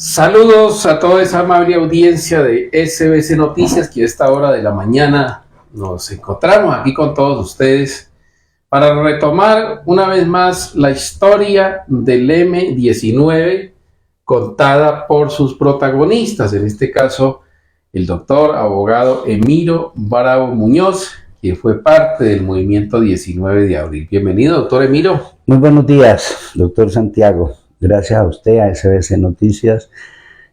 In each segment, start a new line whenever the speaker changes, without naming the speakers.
Saludos a toda esa amable audiencia de SBC Noticias que a esta hora de la mañana nos encontramos aquí con todos ustedes para retomar una vez más la historia del M-19 contada por sus protagonistas, en este caso el doctor abogado Emiro Bravo Muñoz, quien fue parte del movimiento 19 de abril. Bienvenido, doctor Emiro.
Muy buenos días, doctor Santiago. Gracias a usted, a SBC Noticias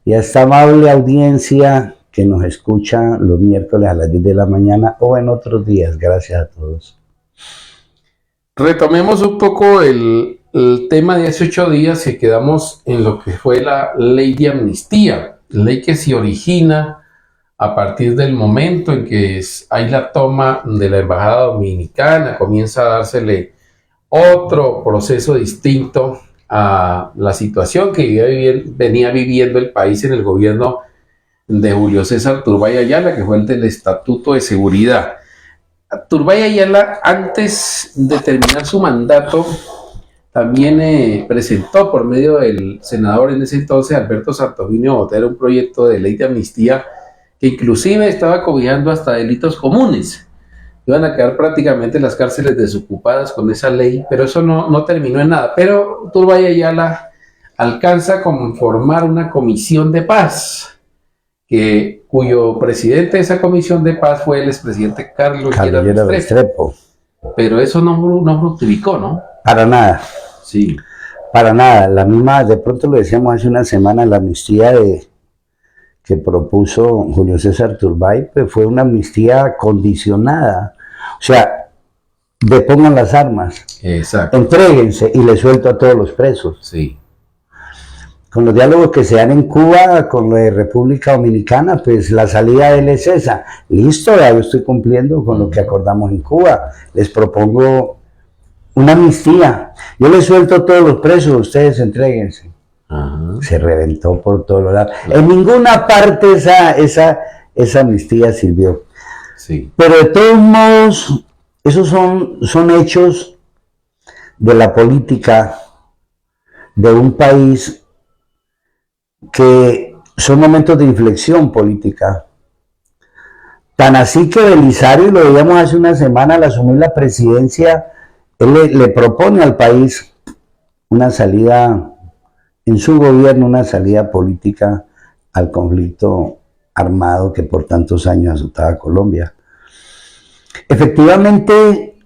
y a esta amable audiencia que nos escucha los miércoles a las 10 de la mañana o en otros días. Gracias a todos.
Retomemos un poco el tema de hace 8 días que quedamos en lo que fue la ley de amnistía, ley que se origina a partir del momento en que hay la toma de la embajada dominicana, comienza a dársele otro proceso distinto a la situación que venía viviendo el país en el gobierno de Julio César Turbay Ayala, que fue el del Estatuto de Seguridad. Turbay Ayala, antes de terminar su mandato, también presentó por medio del senador en ese entonces, Alberto Santofimio Botero, un proyecto de ley de amnistía que inclusive estaba cobijando hasta delitos comunes. Iban a quedar prácticamente las cárceles desocupadas con esa ley, pero eso no terminó en nada. Pero Turbay Ayala alcanza a conformar una comisión de paz, cuyo presidente de esa comisión de paz fue el expresidente Carlos Lleras Restrepo. Pero eso no fructificó, ¿no?
Para nada.
Sí.
Para nada. La misma, de pronto lo decíamos hace una semana, la amnistía que propuso Julio César Turbay, pues fue una amnistía condicionada. O sea, depongan las armas,
exacto,
entréguense y le suelto a todos los presos.
Sí.
Con los diálogos que se dan en Cuba, con la República Dominicana, pues la salida de él es esa. Listo, ya yo estoy cumpliendo con lo que acordamos en Cuba. Les propongo una amnistía. Yo les suelto a todos los presos, ustedes entréguense. Ajá. Se reventó por todos los lados. Claro. En ninguna parte esa amnistía sirvió.
Sí.
Pero de todos modos, esos son hechos de la política de un país que son momentos de inflexión política. Tan así que Belisario, y lo veíamos hace una semana, al asumir la presidencia, él le propone al país una salida, en su gobierno, una salida política al conflicto armado que por tantos años azotaba a Colombia. Efectivamente,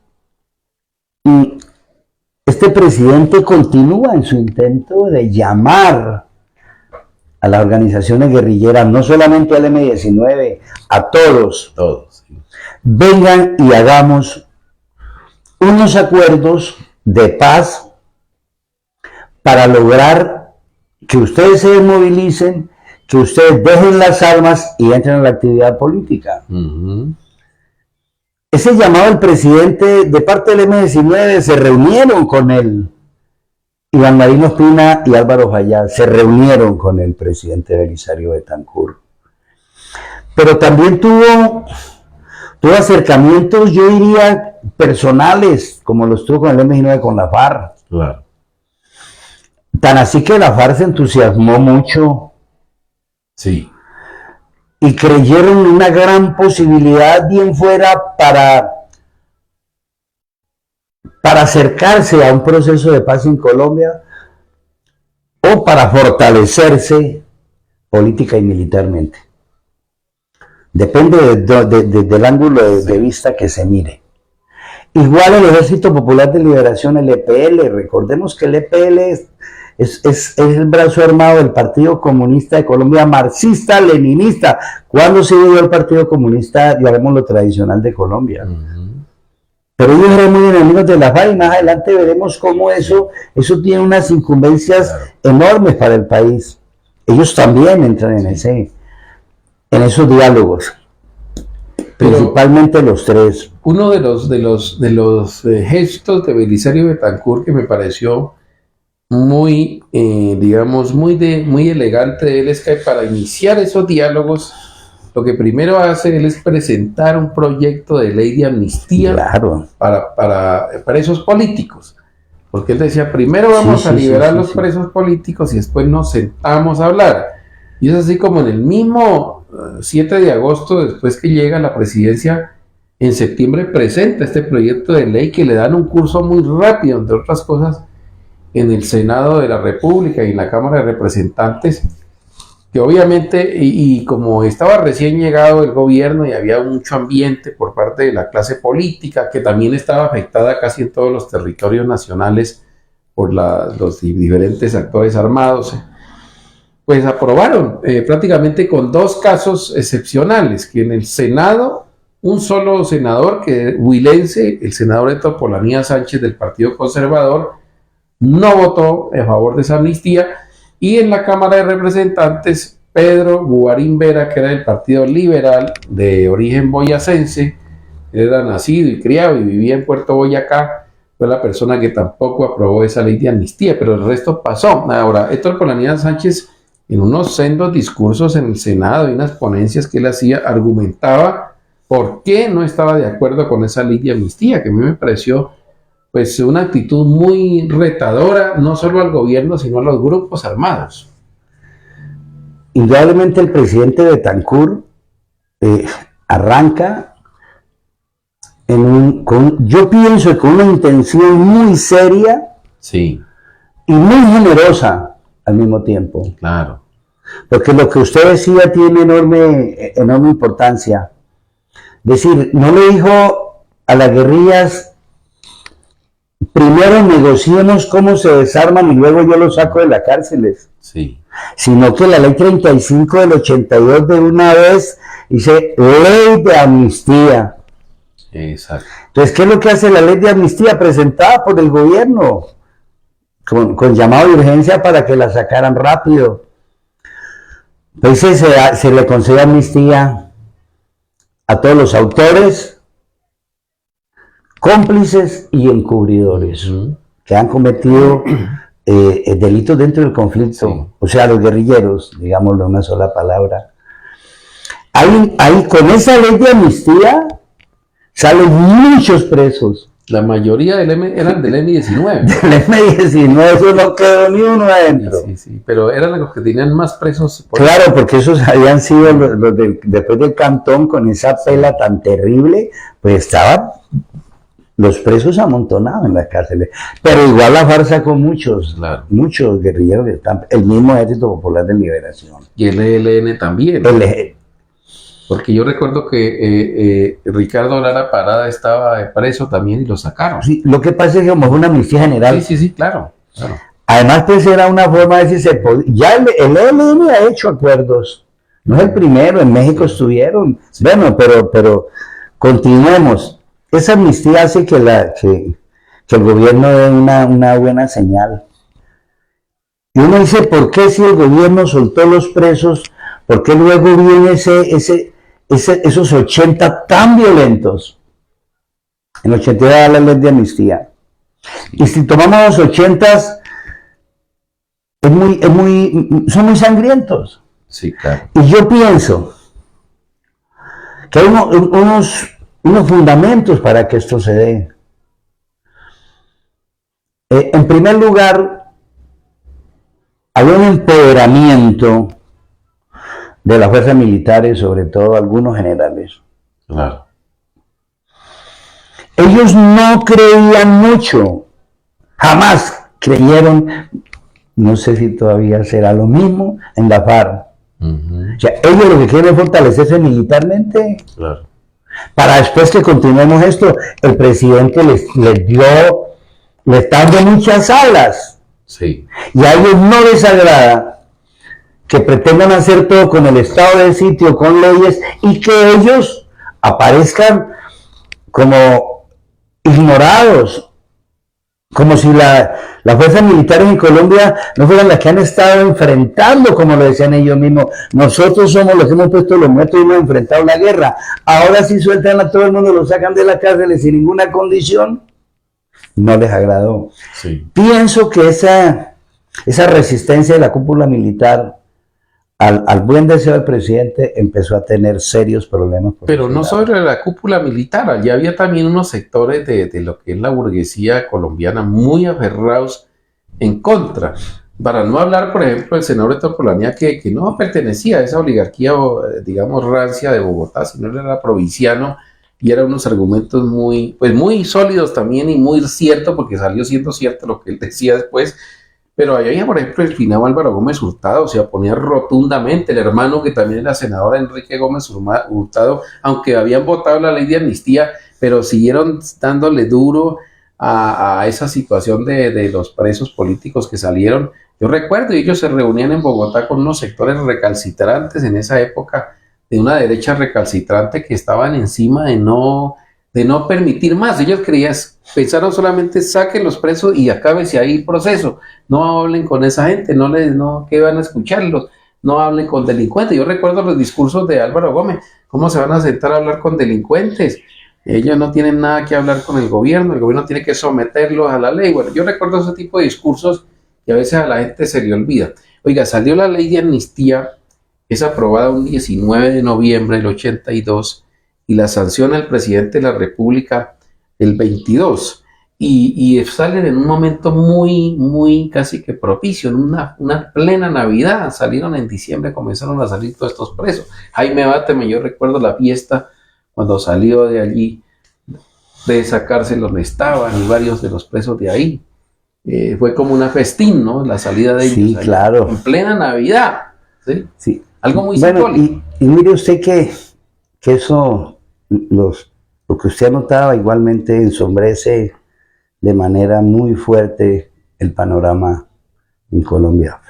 este presidente continúa en su intento de llamar a las organizaciones guerrilleras, no solamente al M-19, a todos, vengan y hagamos unos acuerdos de paz para lograr que ustedes se desmovilicen, que ustedes dejen las armas y entren a la actividad política. Ese llamado al presidente de parte del M-19, se reunieron con él. Iván Marín Ospina y Álvaro Fayad se reunieron con el presidente Belisario Betancur. Pero también tuvo acercamientos, yo diría, personales, como los tuvo con el M-19 con la FARC.
Claro.
Tan así que la FARC se entusiasmó mucho.
Sí.
Y creyeron una gran posibilidad bien fuera para acercarse a un proceso de paz en Colombia o para fortalecerse política y militarmente. Depende del ángulo de vista que se mire. Igual el Ejército Popular de Liberación, el EPL, recordemos que el EPL es el brazo armado del Partido Comunista de Colombia, marxista-leninista. ¿Cuándo se dio el Partido Comunista, llamémoslo tradicional, de Colombia? Pero ellos eran muy enemigos de la FARC y más adelante veremos cómo eso tiene unas incumbencias enormes para el país. Ellos también entran en esos diálogos, principalmente los tres.
Uno de los gestos de Belisario Betancur que me pareció muy, digamos, muy elegante de él es que para iniciar esos diálogos, lo que primero hace él es presentar un proyecto de ley de amnistía, claro, para esos políticos. Porque él decía, primero vamos a liberar los
sí.
presos políticos y después nos sentamos a hablar. Y es así como en el mismo 7 de agosto, después que llega a la presidencia, en septiembre presenta este proyecto de ley que le dan un curso muy rápido, entre otras cosas, en el Senado de la República y en la Cámara de Representantes, que obviamente, y como estaba recién llegado el gobierno y había mucho ambiente por parte de la clase política, que también estaba afectada casi en todos los territorios nacionales por los diferentes actores armados, pues aprobaron prácticamente con 2 casos excepcionales, que en el Senado, un solo senador, que huilense, el senador Héctor Polanía Sánchez del Partido Conservador, no votó a favor de esa amnistía, y en la Cámara de Representantes, Pedro Buarín Vera, que era del Partido Liberal, de origen boyacense, era nacido y criado y vivía en Puerto Boyacá, fue la persona que tampoco aprobó esa ley de amnistía, pero el resto pasó. Ahora, Héctor Polanía Sánchez, en unos sendos discursos en el Senado y unas ponencias que él hacía, argumentaba por qué no estaba de acuerdo con esa ley de amnistía, que a mí me pareció pues una actitud muy retadora, no solo al gobierno, sino a los grupos armados.
Indudablemente el presidente Betancur arranca yo pienso, con una intención muy seria,
sí,
y muy generosa al mismo tiempo.
Claro.
Porque lo que usted decía tiene enorme importancia. Es decir, no le dijo a las guerrillas, primero negociemos cómo se desarman y luego yo los saco de las cárceles.
Sí.
Sino que la ley 35 del 82 de una vez dice ley de amnistía.
Exacto.
Entonces, ¿qué es lo que hace la ley de amnistía presentada por el gobierno? Con llamado de urgencia para que la sacaran rápido. Entonces se le concede amnistía a todos los autores, cómplices y encubridores que han cometido delitos dentro del conflicto,
sí.
O sea, los guerrilleros, digámoslo en una sola palabra. Ahí con esa ley de amnistía salen muchos presos.
La mayoría eran del M-19.
Del M-19, eso no quedó ni uno adentro.
Sí, pero eran los que tenían más presos.
Claro, porque esos habían sido los después del Cantón, con esa pela tan terrible, pues estaban los presos amontonados en las cárceles. Pero igual la farsa con muchos guerrilleros que están, el mismo Ejército Popular de Liberación.
Y el ELN también. Porque yo recuerdo que Ricardo Lara Parada estaba preso también y lo sacaron.
Sí, lo que pasa es que como es una amnistía general.
Sí, claro.
Además, pues era una forma de decir, ya el ELN ha hecho acuerdos. No es el primero, en México estuvieron. Sí. Bueno, pero continuemos. Esa amnistía hace que el gobierno dé una buena señal. Y uno dice, ¿por qué si el gobierno soltó los presos, por qué luego viene esos 80 tan violentos? En 80 da la ley de amnistía. Y si tomamos los 80, son muy sangrientos.
Sí, claro.
Y yo pienso que hay unos fundamentos para que esto se dé. En primer lugar, hay un empoderamiento de las fuerzas militares, sobre todo algunos generales.
Claro.
Ellos no creían mucho, jamás creyeron, no sé si todavía será lo mismo, en la FARC. O sea, ellos lo que quieren es fortalecerse militarmente.
Claro.
Para después que continuemos esto, el presidente les está dando muchas alas.
Sí.
Y a ellos no les agrada que pretendan hacer todo con el estado de sitio, con leyes, y que ellos aparezcan como ignorados, como si las fuerzas militares en Colombia no fueran las que han estado enfrentando, como lo decían ellos mismos. Nosotros somos los que hemos puesto los métodos y hemos enfrentado la guerra. Ahora sí sueltan a todo el mundo, lo sacan de la cárcel sin ninguna condición. No les agradó.
Sí.
Pienso que esa resistencia de la cúpula militar al buen deseo del presidente empezó a tener serios problemas.
Pero no sobre la cúpula militar, allí había también unos sectores de lo que es la burguesía colombiana muy aferrados en contra. Para no hablar, por ejemplo, del senador de Topolanía, que no pertenecía a esa oligarquía, digamos, rancia de Bogotá, sino era provinciano, y eran unos argumentos muy, pues muy sólidos también y muy ciertos, porque salió siendo cierto lo que él decía después. Pero ahí había, por ejemplo, el finado Álvaro Gómez Hurtado, se oponía rotundamente, el hermano que también era senador, Enrique Gómez Hurtado, aunque habían votado la ley de amnistía, pero siguieron dándole duro a esa situación de los presos políticos que salieron. Yo recuerdo, ellos se reunían en Bogotá con unos sectores recalcitrantes en esa época, de una derecha recalcitrante que estaban encima de no permitir más. Ellos pensaron solamente saquen los presos y acábese ahí el proceso. No hablen con esa gente, que van a escucharlos, no hablen con delincuentes. Yo recuerdo los discursos de Álvaro Gómez, ¿cómo se van a sentar a hablar con delincuentes? Ellos no tienen nada que hablar con el gobierno tiene que someterlos a la ley. Bueno, yo recuerdo ese tipo de discursos que a veces a la gente se le olvida. Oiga, salió la ley de amnistía, es aprobada un 19 de noviembre del 82 y la sanciona el presidente de la República el 22. Y salen en un momento muy, muy casi que propicio, en una plena Navidad. Salieron en diciembre, comenzaron a salir todos estos presos. Jaime Báteme, yo recuerdo la fiesta cuando salió de allí, de esa cárcel donde estaban y varios de los presos de ahí. Fue como una festín, ¿no? La salida de ellos.
Sí, claro.
En plena Navidad. ¿Sí?
Sí.
Algo muy
bueno,
simbólico.
Y mire usted que eso, lo que usted anotaba igualmente ensombrece de manera muy fuerte el panorama en Colombia.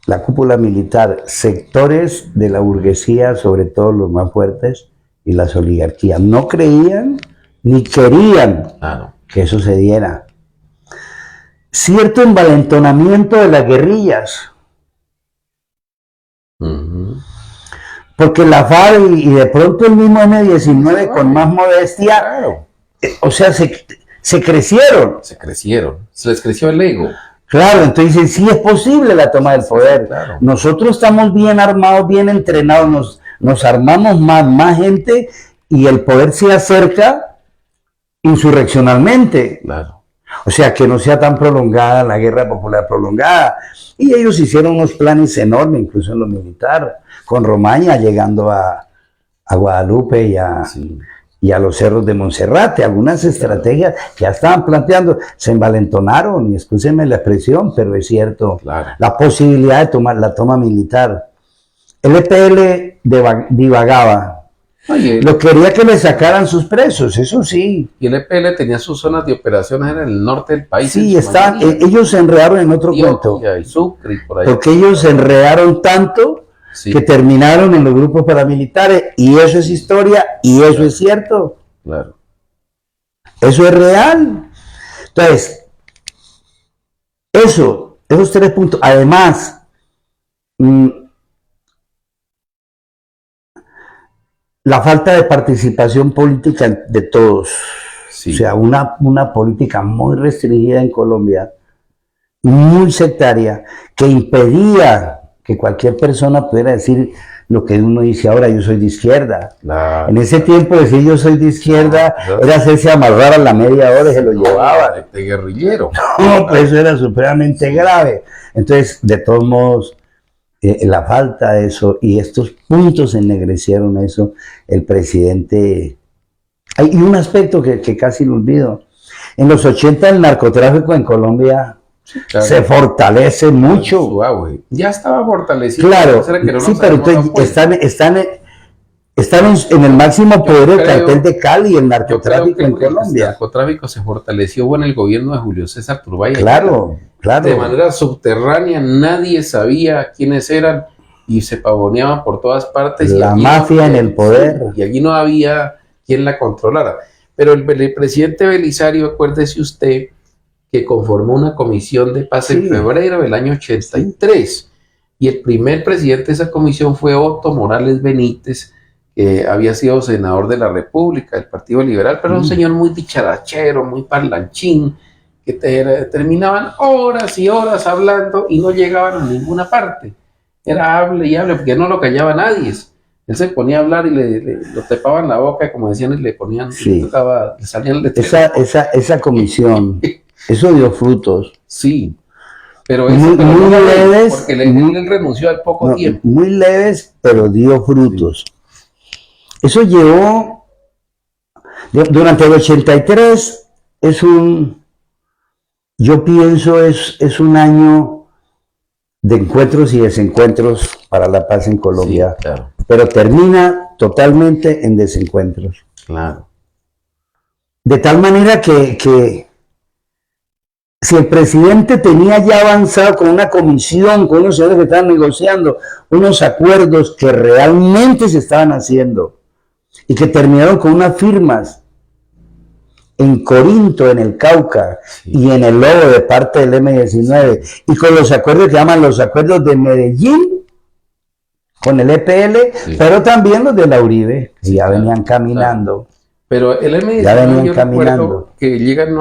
La cúpula militar, sectores de la burguesía, sobre todo los más fuertes, y las oligarquías, no creían ni querían que eso se diera. Cierto envalentonamiento de las guerrillas. Porque la FARC y de pronto el mismo M-19 con más modestia, o sea, se crecieron.
Se les creció el ego.
Claro, entonces sí es posible la toma del poder.
Claro.
Nosotros estamos bien armados, bien entrenados, nos armamos más gente y el poder se acerca insurreccionalmente.
Claro.
O sea, que no sea tan prolongada la guerra popular prolongada. Y ellos hicieron unos planes enormes, incluso en lo militar, con Romaña llegando a Guadalupe y a los cerros de Monserrate. Algunas estrategias ya estaban planteando, se envalentonaron, y escúchenme la expresión, pero es cierto, la posibilidad de tomar la toma militar. El EPL divagaba.
Oye,
Lo quería que le sacaran sus presos, eso sí.
Y el EPL tenía sus zonas de operaciones en el norte del país.
Sí, ellos se enredaron en otro cuento.
Y Sucre y por ahí.
Porque ellos se enredaron tanto que terminaron en los grupos paramilitares, y eso es historia, y eso es cierto.
Claro.
Eso es real. Entonces, esos 3 puntos. Además, la falta de participación política de todos. O sea, una política muy restringida en Colombia, muy sectaria, que impedía que cualquier persona pudiera decir lo que uno dice ahora: yo soy de izquierda.
Claro.
En ese tiempo decir yo soy de izquierda era hacerse amarrar a la media hora y se lo llevaba.
De guerrillero.
No, pues eso era supremamente grave. Entonces, de todos modos, la falta de eso, y estos puntos ennegrecieron eso, el presidente. Hay un aspecto que casi lo olvido. En los 80 el narcotráfico en Colombia se fortalece mucho.
Ya estaba fortalecido.
Claro, sí, pero están en el máximo poder el cartel de Cali y el narcotráfico en Colombia.
El narcotráfico se fortaleció en el gobierno de Julio César Turbay.
Claro.
De manera subterránea, nadie sabía quiénes eran y se pavoneaban por todas partes.
La mafia en el poder.
Y allí no había quien la controlara. Pero el presidente Belisario, acuérdese usted, que conformó una comisión de paz en febrero del año 83. Y el primer presidente de esa comisión fue Otto Morales Benítez, que había sido senador de la República, del Partido Liberal, pero un señor muy dicharachero, muy parlanchín, que terminaban horas y horas hablando y no llegaban a ninguna parte. era hable y hable, porque no lo callaba nadie. Él se ponía a hablar y lo tapaban la boca, como decían, y le ponían,
Sí.
le salían letreros.
Esa comisión, eso dio frutos.
Sí, pero
Muy
no lo
leves,
porque él renunció al poco tiempo.
Muy leves, pero dio frutos. Sí. Eso llevó, durante el 83, yo pienso, es un año de encuentros y desencuentros para la paz en Colombia. Sí, claro. Pero termina totalmente en desencuentros.
Claro.
De tal manera que si el presidente tenía ya avanzado con una comisión, con unos señores que estaban negociando unos acuerdos que realmente se estaban haciendo y que terminaron con unas firmas en Corinto, en el Cauca, sí, y en el Lobo de parte del M-19, sí, y con los acuerdos que llaman los acuerdos de Medellín, con el EPL, sí, pero también los de la Uribe, que sí, ya venían caminando.
Claro. Pero el M-19,
ya venían caminando.
Que llegan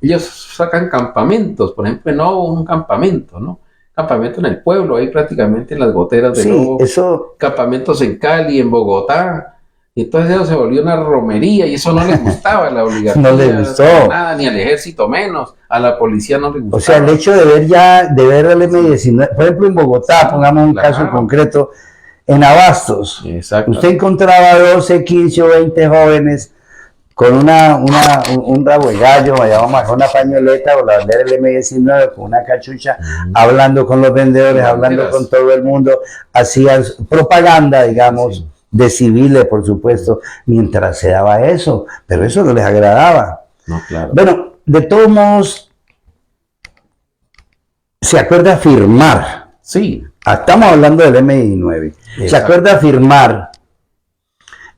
ellos sacan campamentos, por ejemplo, no un campamento, ¿no? Campamento en el pueblo, ahí prácticamente en las goteras de
sí,
Lobo,
eso...
campamentos en Cali, en Bogotá. Y entonces eso se volvió una romería y eso no les gustaba a la oligarquía.
No les gustó.
Nada, ni al ejército menos, a la policía no les gustaba.
O sea, el hecho de ver al M-19, por ejemplo en Bogotá, pongamos un caso concreto, en Abastos, usted encontraba 12, 15 o 20 jóvenes con un rabo de gallo, vamos, una pañoleta o la bandera del M-19 con una cachucha, hablando con los vendedores, hablando con todo el mundo, hacían propaganda, digamos, sí, de civiles, por supuesto, mientras se daba eso, pero eso no les agradaba.
No, claro.
Bueno, de todos modos, se acuerda firmar.
Sí.
Estamos hablando del M-19. Se acuerda firmar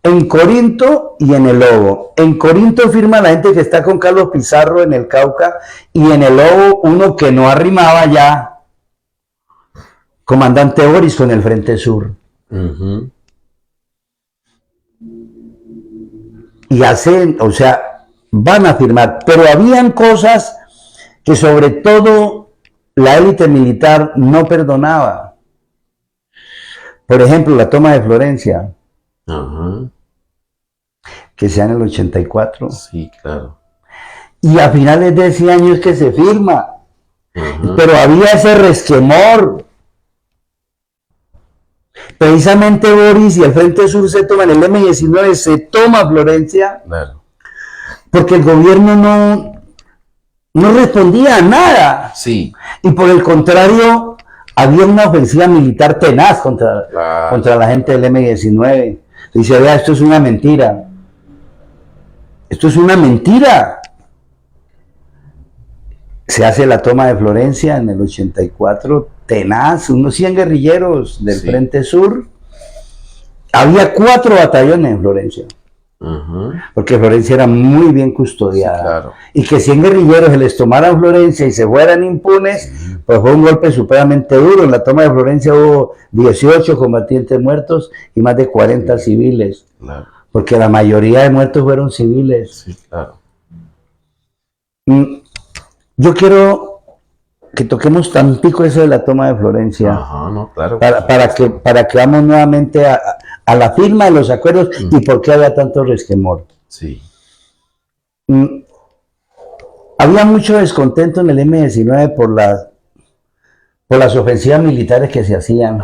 en Corinto y en el Lobo. En Corinto firma la gente que está con Carlos Pizarro en el Cauca, y en el Lobo uno que no arrimaba ya, comandante Boris con el Frente Sur. Y o sea, van a firmar, pero habían cosas que sobre todo la élite militar no perdonaba. Por ejemplo, la toma de Florencia, que sea en el 84.
Sí, claro.
Y a finales de ese año es que se firma. Pero había ese resquemor. Precisamente Boris y el Frente Sur se toman, el M-19 se toma Florencia, claro, porque el gobierno no respondía a nada.
Sí.
Y por el contrario, había una ofensiva militar tenaz contra la gente del M-19. Dice, vea, esto es una mentira. Esto es una mentira. Se hace la toma de Florencia en el 84, tenaz, unos 100 guerrilleros del Frente Sur. Había 4 batallones en Florencia, porque Florencia era muy bien custodiada. Sí, claro. Y que 100 guerrilleros se les tomaran Florencia y se fueran impunes, pues fue un golpe supremamente duro. En la toma de Florencia hubo 18 combatientes muertos y más de 40 civiles, claro, porque la mayoría de muertos fueron civiles.
Sí, claro.
Yo quiero que toquemos tantico eso de la toma de Florencia,
no, claro,
para que vamos nuevamente a la firma de los acuerdos y por qué había tanto resquemor.
Sí.
Había mucho descontento en el M-19 por las ofensivas militares que se hacían.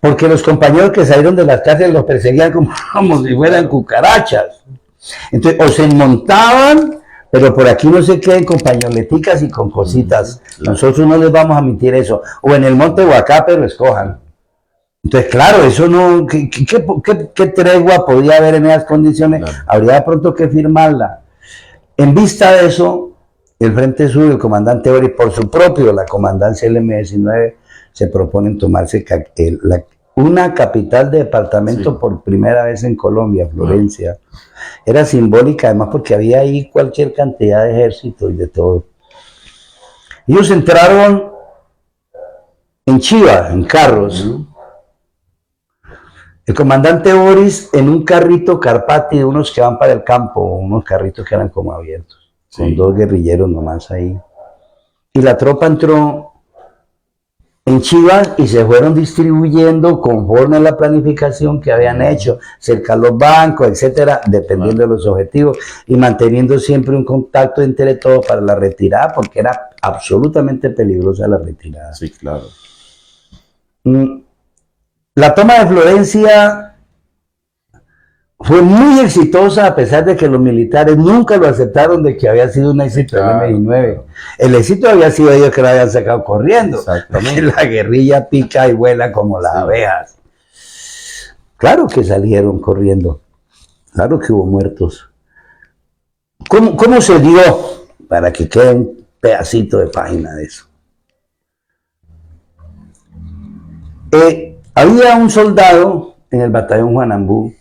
Porque los compañeros que salieron de las cárceles los perseguían como si fueran cucarachas. Entonces, o se montaban, pero por aquí no se queden con pañoleticas y con cositas. Nosotros no les vamos a mentir eso. O en el Monte Huacape lo escojan. Entonces, claro, eso no... ¿Qué tregua podía haber en esas condiciones? Claro. Habría de pronto que firmarla. En vista de eso, el Frente Sur, el comandante Boris, por su propio, la comandancia del M-19, se proponen tomarse una capital de departamento por primera vez en Colombia, Florencia. Era simbólica, además, porque había ahí cualquier cantidad de ejército y de todo. Ellos entraron en Chiva, en carros. El comandante Boris en un carrito Carpati de unos que van para el campo, unos carritos que eran como abiertos, con 2 guerrilleros nomás ahí. Y la tropa entró en Chivas y se fueron distribuyendo conforme a la planificación que habían hecho, cerca a los bancos, etcétera, dependiendo de los objetivos y manteniendo siempre un contacto entre todos para la retirada, porque era absolutamente peligrosa la retirada.
Sí, claro.
La toma de Florencia fue muy exitosa a pesar de que los militares nunca lo aceptaron de que había sido un éxito del M-19. El éxito había sido ellos que lo habían sacado corriendo. Exactamente. La guerrilla pica y vuela como las abejas. Claro que salieron corriendo. Claro que hubo muertos. ¿Cómo se dio? Para que quede un pedacito de página de eso. Había un soldado en el batallón Juan Ambú.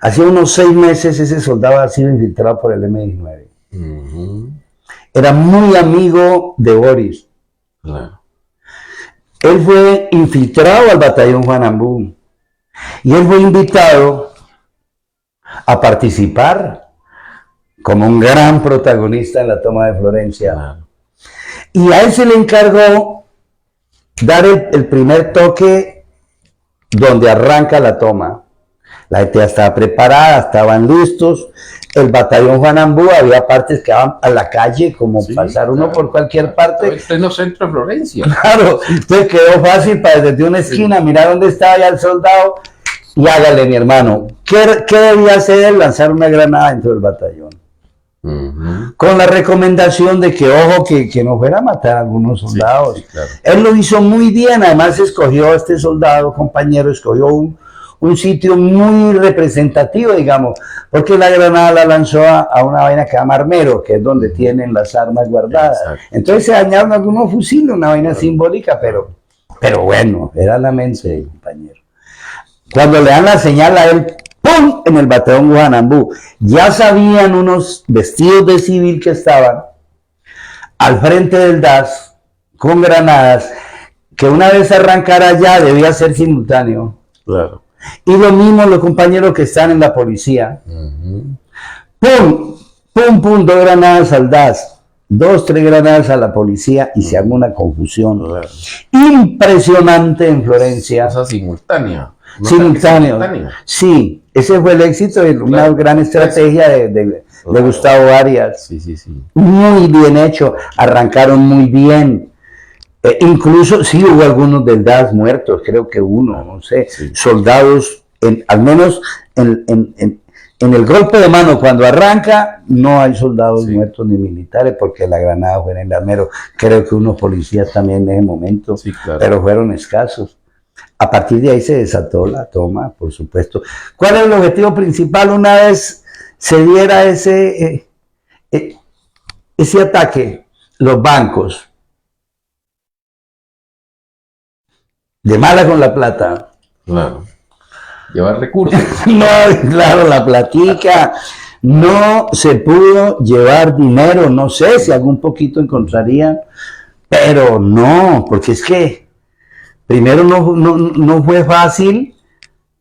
Hacía unos 6 meses ese soldado ha sido infiltrado por el M-19. Era muy amigo de Boris. Claro. Él fue infiltrado al batallón Juan Ambú. Y él fue invitado a participar como un gran protagonista en la toma de Florencia. Claro. Y a él se le encargó dar el primer toque donde arranca la toma. La gente ya estaba preparada, estaban listos. El batallón Juan Ambú, había partes que iban a la calle, como pasar uno por cualquier parte.
Esto es en el centro de Florencia.
Claro, entonces quedó fácil para desde una esquina mirar dónde estaba ya el soldado y hágale, mi hermano. ¿Qué debía hacer él? Lanzar una granada dentro del batallón. Con la recomendación de que, ojo, que no fuera a matar a algunos soldados. Sí, claro. Él lo hizo muy bien, además escogió a este soldado, compañero, escogió un sitio muy representativo, digamos, porque la granada la lanzó a una vaina que se llama armero, que es donde tienen las armas guardadas. Exacto. Entonces se dañaron algunos fusiles, una vaina simbólica, pero bueno, era la mente del compañero. Cuando le dan la señal a él, ¡pum!, en el batallón Juan Ambú, ya sabían unos vestidos de civil que estaban al frente del DAS, con granadas, que una vez arrancara ya debía ser simultáneo. Claro. Y lo mismo los compañeros que están en la policía. ¡Pum! ¡Pum, pum! 2 granadas al DAS, 2, 3 granadas a la policía y se haga una confusión impresionante en Florencia.
Cosa simultánea.
Simultáneo. Sí, ese fue el éxito de una gran estrategia de Gustavo Arias. Sí. Muy bien hecho, arrancaron muy bien. Incluso sí hubo algunos del DAS muertos, creo que uno, no sé, soldados, al menos en el golpe de mano cuando arranca, no hay soldados muertos ni militares porque la granada fue en el armero. Creo que unos policías también en ese momento, pero fueron escasos. A partir de ahí se desató la toma, por supuesto. ¿Cuál es el objetivo principal una vez se diera ese ataque? Los bancos. De mala con la plata.
Claro. Llevar recursos.
No, claro, la platica. No se pudo llevar dinero. No sé si algún poquito encontrarían, pero no, porque es que primero no fue fácil.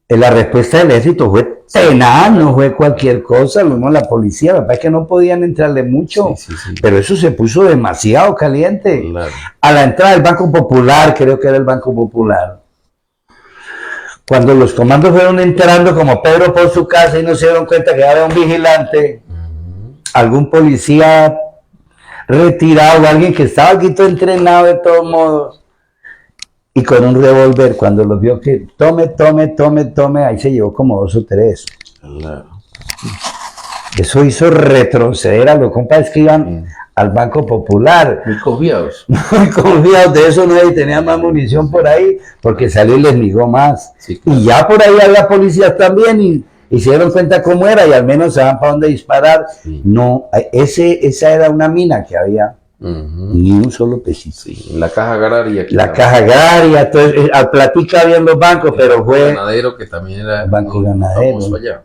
La respuesta del ejército fue tenaz, no fue cualquier cosa. Lo mismo la policía, la verdad es que no podían entrarle mucho, pero eso se puso demasiado caliente. Claro. A la entrada del Banco Popular, creo que era el Banco Popular, cuando los comandos fueron entrando como Pedro por su casa y no se dieron cuenta que había un vigilante, algún policía retirado, alguien que estaba aquí todo entrenado de todos modos, y con un revólver, cuando los vio que tome, ahí se llevó como 2 o 3. Claro. Eso hizo retroceder a los compadres que iban al Banco Popular.
Muy confiados.
Muy confiados, de eso nadie tenía más munición por ahí, porque salió y les ligó más. Sí, claro. Y ya por ahí había policías también, y se dieron cuenta cómo era, y al menos sabían para dónde disparar. Sí. No, esa era una mina que había. Ni un solo pesito.
Sí, la caja agraria.
La caja agraria, entonces, al platica había en los bancos, pero fue...
El ganadero, que también era...
El banco ganadero. Allá.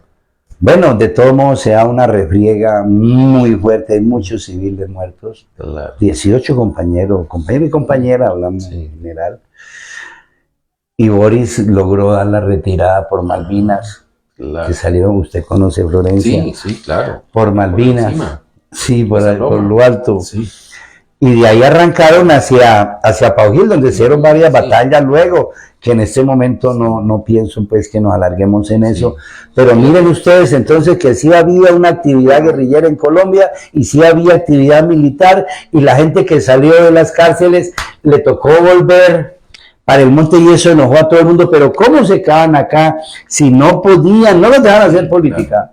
Bueno, de todos modos se da una refriega muy fuerte, hay muchos civiles muertos. Claro. 18 compañeros y compañera, hablamos en general. Y Boris logró dar la retirada por Malvinas. Claro. Que salieron, usted conoce Florencia.
Sí, claro.
Por Malvinas.
Por
sí, por lo alto. Sí. Y de ahí arrancaron hacia Paujil, donde hicieron varias batallas luego, que en este momento no pienso pues que nos alarguemos en eso. Pero miren ustedes entonces que sí había una actividad guerrillera en Colombia y sí había actividad militar, y la gente que salió de las cárceles le tocó volver para el monte y eso enojó a todo el mundo. Pero ¿cómo se quedaban acá si no podían, no los dejaban hacer política?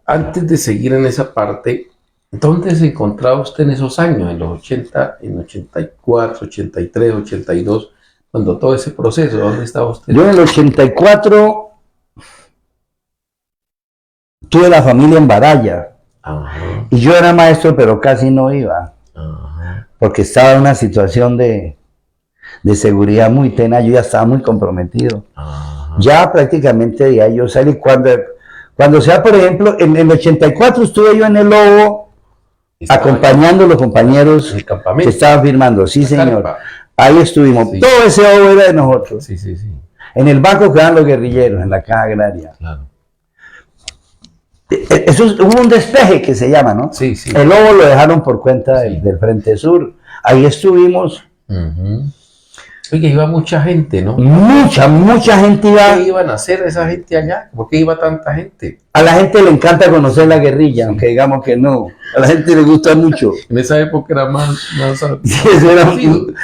Antes de seguir en esa parte, ¿dónde se encontraba usted en esos años, en los 80, en 84, 83, 82, cuando todo ese proceso, dónde estaba usted?
Yo en el 84 tuve la familia en Baraya.
Ajá.
Y yo era maestro, pero casi no iba.
Ajá.
Porque estaba en una situación de seguridad muy tenaz, yo ya estaba muy comprometido.
Ajá.
Ya prácticamente de ahí yo salí. Cuando sea, por ejemplo, en el 84 estuve yo en el Lobo, acompañando a los compañeros que estaban firmando. Sí, señor.
Carpa.
Ahí estuvimos.
Sí.
Todo ese Lobo era de nosotros.
Sí, sí, sí.
En el banco quedaban los guerrilleros, en la caja agraria.
Claro.
Eso hubo un despeje que se llama, ¿no?
Sí, sí.
El Lobo lo dejaron por cuenta
Sí.
del Frente Sur. Ahí estuvimos.
Uh-huh. Oye, iba mucha gente, ¿no?
Mucha gente iba.
¿Qué iban a hacer esa gente allá? ¿Por qué iba tanta gente?
A la gente le encanta conocer la guerrilla, aunque digamos que no. A la gente le gusta mucho.
En esa época era más
Eso era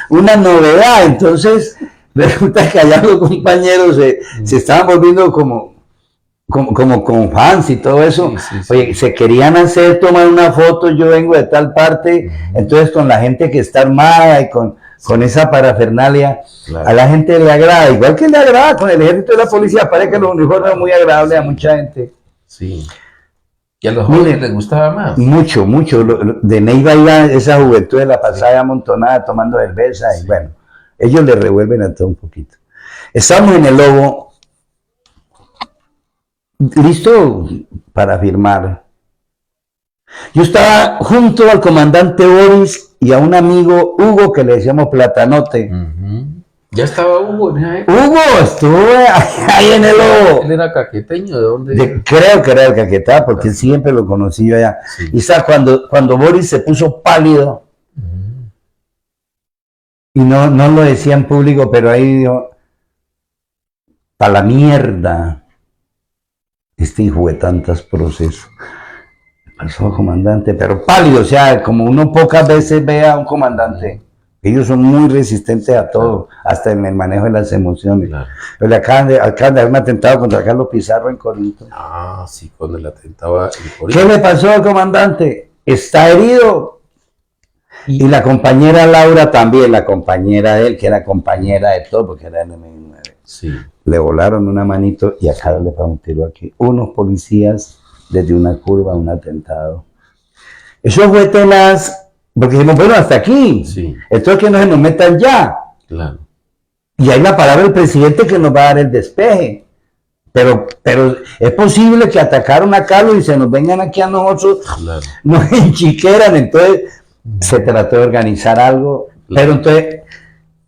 una novedad. Entonces, resulta que allá los compañeros se estaban volviendo como con fans y todo eso.
Sí, sí, sí.
Oye, se querían tomar una foto, yo vengo de tal parte, entonces con la gente que está armada y con esa parafernalia,
Claro.
a la gente le agrada, igual que le agrada con el ejército y la policía, parece que los uniformes son muy agradables a mucha gente.
Sí. Y a los jóvenes
Miren,
les gustaba más.
Mucho. De Neiva iba esa juventud de la pasada amontonada tomando cerveza y bueno, ellos le revuelven a todo un poquito. Estamos en el Lobo, listo para firmar. Yo estaba junto al comandante Boris y a un amigo Hugo que le decíamos Platanote.
Uh-huh. Ya estaba Hugo en esa época.
Hugo estuvo ahí en el Lobo.
Él era caqueteño, ¿de dónde?
Creo que era el Caquetá, porque siempre lo conocí yo allá.
Sí.
Y está cuando Boris se puso pálido, y no lo decía en público, pero ahí dijo, para la mierda, este hijo de tantos procesos. Pasó, comandante, pero pálido, o sea, como uno pocas veces ve a un comandante. Ellos son muy resistentes a todo, hasta en el manejo de las emociones.
Claro.
Pero le acaban de dar un atentado contra Carlos Pizarro en Corinto.
Ah, sí, cuando el atentado en
¿Qué
Corinto.
le pasó al comandante? Está herido. Y la compañera Laura también, la compañera de él, que era compañera de todo, porque era el M9.
Sí.
Le volaron una manito y acá le fue un tiro aquí. Unos policías desde una curva, un atentado. Eso fue tenaz, porque dijimos, bueno, hasta aquí.
Sí.
Esto es que no se nos metan ya.
Claro.
Y hay la palabra del presidente que nos va a dar el despeje. Pero es posible que atacaron a Carlos y se nos vengan aquí a nosotros,
Claro.
nos enchiqueran. Entonces se trató de organizar algo. Pero entonces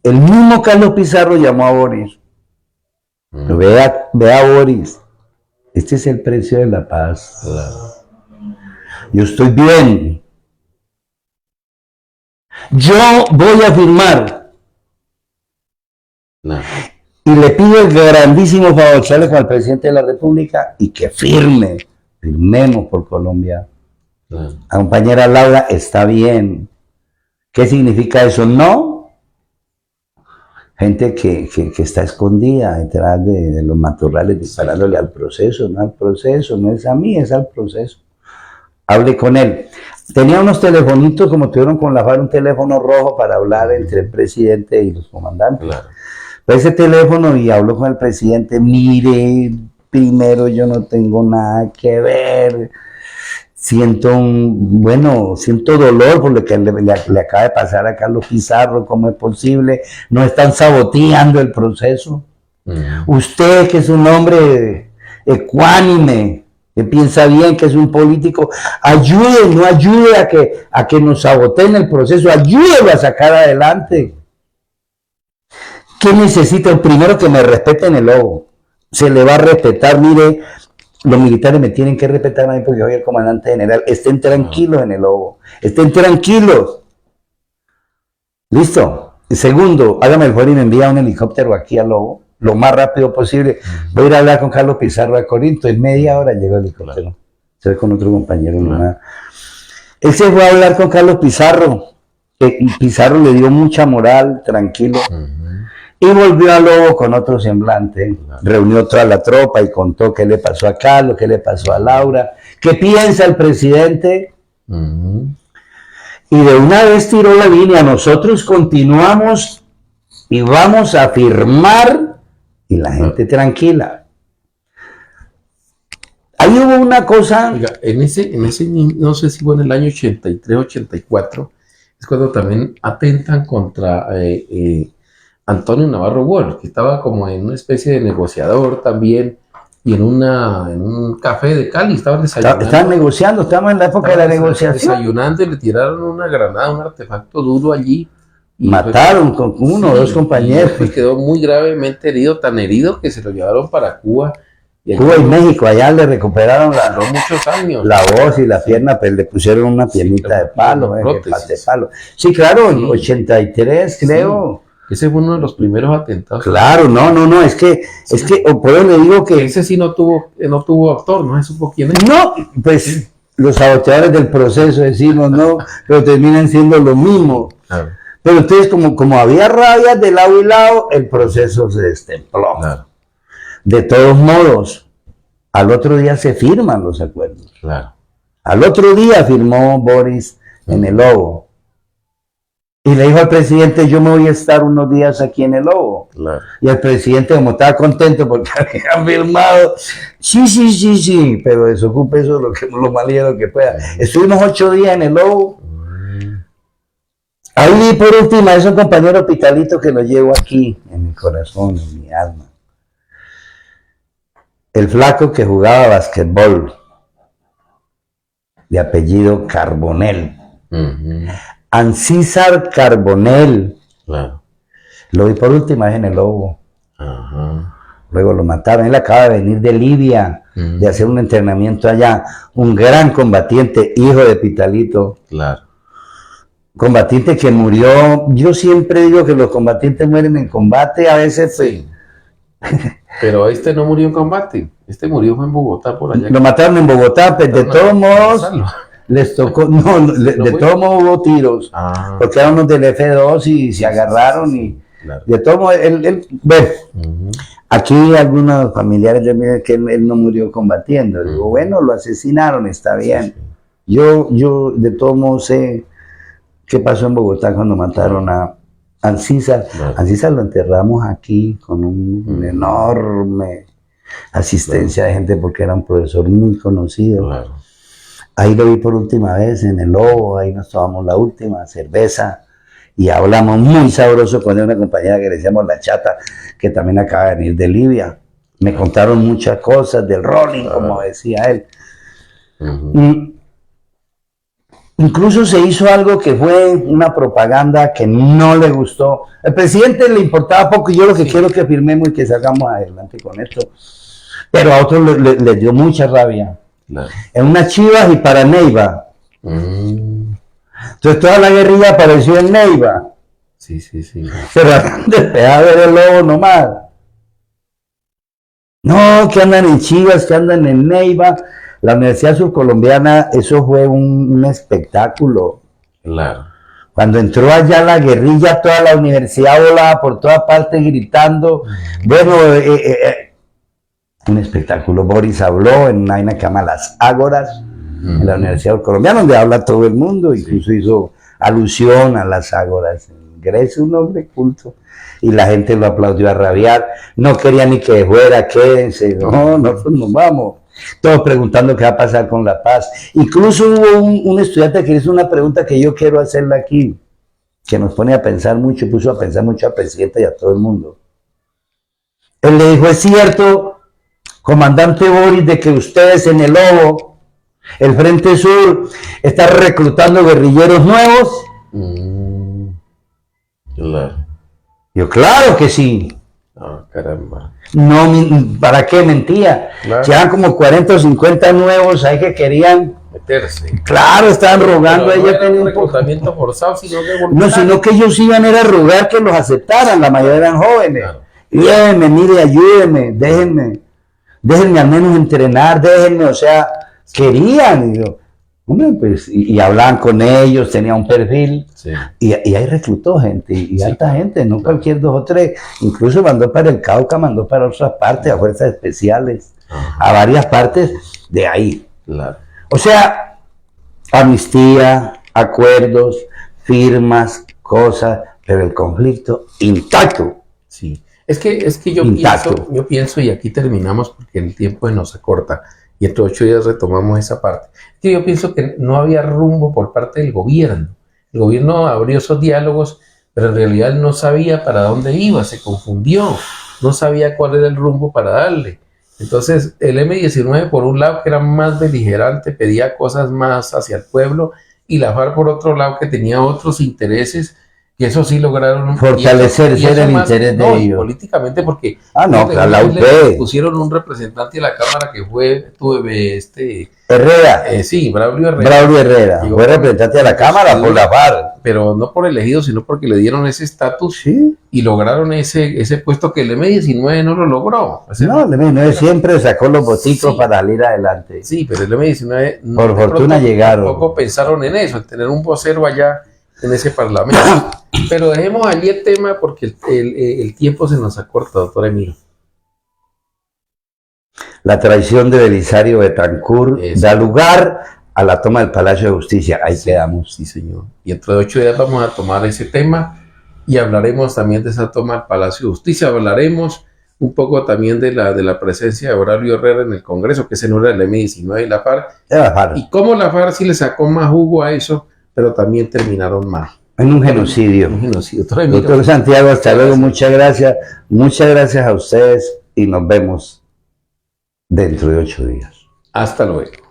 el mismo Carlos Pizarro llamó a Boris. Vea Boris, este es el precio de la paz.
Claro.
Yo estoy bien. Yo voy a firmar.
No.
Y le pido el grandísimo favor, echarle con el presidente de la República y que firmemos por Colombia.
Claro.
La compañera Laura, está bien. ¿Qué significa eso? No. Gente que está escondida detrás de los matorrales disparándole al proceso, no es a mí, es al proceso. Hable con él. Tenía unos telefonitos, como tuvieron con la FARC, un teléfono rojo para hablar entre el presidente y los comandantes.
Claro.
Ese teléfono y habló con el presidente, mire, primero yo no tengo nada que ver, siento dolor por lo que le acaba de pasar a Carlos Pizarro, ¿cómo es posible? No están saboteando el proceso. Usted que es un hombre ecuánime, que piensa bien, que es un político, no ayude a que nos saboteen el proceso, ayúdelo a sacar adelante. ¿Qué necesita? Primero que me respeten el Lobo. Se le va a respetar, mire, los militares me tienen que respetar a mí porque soy el comandante general. Estén tranquilos en el Lobo. Estén tranquilos. ¿Listo? Y segundo, hágame el favor y me envía un helicóptero aquí al Lobo, lo más rápido posible. Voy a ir a hablar con Carlos Pizarro a Corinto. En media hora llega el helicóptero. Se ve con otro compañero. Él se fue a hablar con Carlos Pizarro. Pizarro le dio mucha moral, tranquilo. Y volvió al Lobo con otro semblante. Reunió toda la tropa y contó qué le pasó a Carlos, qué le pasó a Laura, qué piensa el presidente. Y de una vez tiró la línea. Nosotros continuamos y vamos a firmar. Y la gente tranquila. Ahí hubo una cosa.
Oiga, en ese, no sé si fue en el año 83, 84, es cuando también atentan contra Antonio Navarro Wolf, que estaba como en una especie de negociador también, y en un café de Cali, estaban desayunando.
Estaban negociando, estamos en la época de la negociación.
Desayunando y le tiraron una granada, un artefacto duro allí. Y
mataron con uno o dos compañeros.
Y quedó muy gravemente herido, tan herido que se lo llevaron para Cuba.
Cuba y México, allá le recuperaron
muchos años.
La voz y la pierna, pero le pusieron una piernita de palo, de palo. Sí, claro, en 83 creo.
Ese fue uno de los primeros atentados.
Claro, no, es que por eso le digo que...
Ese sí no tuvo autor, no se supo quién es.
No, pues los saboteadores del proceso decimos, no, pero terminan siendo lo mismo.
Claro.
Pero entonces, como había rabia de lado y lado, el proceso se destempló.
Claro.
De todos modos, al otro día se firman los acuerdos.
Claro.
Al otro día firmó Boris en el Lobo. Y le dijo al presidente, yo me voy a estar unos días aquí en el Lobo.
Claro.
Y el presidente, como estaba contento porque habían firmado, sí, pero desocupe eso lo más ligero que pueda. Estuvimos 8 días en el Lobo. Ahí por último, es un compañero hospitalito que lo llevo aquí, en mi corazón, en mi alma. El flaco que jugaba basquetbol, de apellido Carbonell. Ancísar Carbonell.
Claro.
Lo vi por última vez en el Lobo. Luego lo mataron. Él acaba de venir de Libia, de hacer un entrenamiento allá. Un gran combatiente, hijo de Pitalito.
Claro.
Combatiente que murió. Yo siempre digo que los combatientes mueren en combate. A veces
sí. Pero este no murió en combate, este murió en Bogotá por allá.
Lo mataron en Bogotá, pero de todos modos les tocó, de todos modos hubo tiros, porque eran unos del F2 y se agarraron y de todos modos, bueno, aquí algunos familiares le dicen que él no murió combatiendo. Digo, bueno, lo asesinaron, está bien. Yo de todos modos sé qué pasó en Bogotá cuando mataron a Ancísar. Ancísar lo enterramos aquí con una enorme asistencia de gente porque era un profesor muy conocido. Ahí lo vi por última vez en el Lobo, ahí nos tomamos la última cerveza y hablamos muy sabroso con una compañera que le decíamos La Chata, que también acaba de venir de Libia. Me contaron muchas cosas del rolling, como decía él. Incluso se hizo algo que fue una propaganda que no le gustó. Al presidente le importaba poco y yo lo que quiero es que firmemos y que salgamos adelante con esto. Pero a otros les dio mucha rabia. En unas Chivas y para Neiva. Entonces toda la guerrilla apareció en Neiva.
Sí.
Pero despejaba de ver el Lobo nomás. No, que andan en Chivas, que andan en Neiva. La Universidad Surcolombiana, eso fue un espectáculo.
Claro.
Cuando entró allá la guerrilla, toda la universidad volaba por todas partes gritando. Bueno, un espectáculo. Boris habló en una vaina que llama Las Ágoras, en la Universidad Surcolombiana, donde habla todo el mundo. Incluso hizo alusión a las Ágoras. En Grecia, un hombre culto. Y la gente lo aplaudió a rabiar. No quería ni que fuera, quédense. No, nosotros nos vamos. Todos preguntando qué va a pasar con la paz. Incluso hubo un estudiante que hizo una pregunta que yo quiero hacerla aquí, que nos pone a pensar mucho, puso a pensar mucho al presidente y a todo el mundo. Él le dijo, ¿es cierto, comandante Boris, de que ustedes en el Lobo, el Frente Sur, están reclutando guerrilleros nuevos?
Claro.
Yo, claro que sí.
Ah, caramba.
No, ¿para qué mentía?
Claro.
Llevan como 40 o 50 nuevos ahí que querían
Meterse.
Claro, estaban rogando a
no
ella.
era un reclutamiento forzado, sino de
No,
voluntad.
sino que ellos iban era a rogar que los aceptaran, la mayoría eran jóvenes.
Claro.
Y déjenme, mire, ayúdenme, déjenme al menos entrenar, déjenme, o sea, querían. Y yo, hombre, pues, y hablaban con ellos, tenía un perfil,
Sí.
y ahí reclutó gente, y
Sí,
alta
claro.
gente, no cualquier 2 o 3, incluso mandó para el Cauca, mandó para otras partes, a fuerzas especiales, a varias partes de ahí.
Claro.
O sea, amnistía, acuerdos, firmas, cosas, pero el conflicto intacto.
Sí. Es que yo pienso, y aquí terminamos porque el tiempo se nos acorta, y entre 8 días retomamos esa parte. Que yo pienso que no había rumbo por parte del gobierno. El gobierno abrió esos diálogos, pero en realidad no sabía para dónde iba, se confundió, no sabía cuál era el rumbo para darle. Entonces, el M-19, por un lado, que era más beligerante, pedía cosas más hacia el pueblo, y la FARC, por otro lado, que tenía otros intereses, que eso sí lograron
fortalecer el interés de ellos.
Políticamente, porque
la UP
le pusieron un representante de la Cámara que fue
Herrera.
Sí, Braulio Herrera.
Braulio Herrera fue representante de la Cámara por la FARC.
Pero no por elegido, sino porque le dieron ese estatus,
¿sí?
Y lograron ese puesto que el M-19 no lo logró.
No, el M-19 siempre sacó los boticos, sí, para salir adelante.
Sí, pero el M-19
por fortuna llegaron.
Tampoco pensaron en eso, en tener un vocero allá en ese parlamento. Pero dejemos allí el tema porque el tiempo se nos acorta, doctor Emilio.
La traición de Belisario Betancur da lugar a la toma del Palacio de Justicia. Ahí quedamos.
Sí, señor. Y dentro de 8 días vamos a tomar ese tema y hablaremos también de esa toma del Palacio de Justicia. Hablaremos un poco también de la presencia de Braulio Herrera en el Congreso, que ese no era el M-19 y la FARC. Y cómo la FARC sí le sacó más jugo a eso, pero también terminaron mal.
En un genocidio. Doctor Santiago, hasta luego, muchas gracias. Muchas gracias a ustedes y nos vemos dentro de 8 días.
Hasta luego.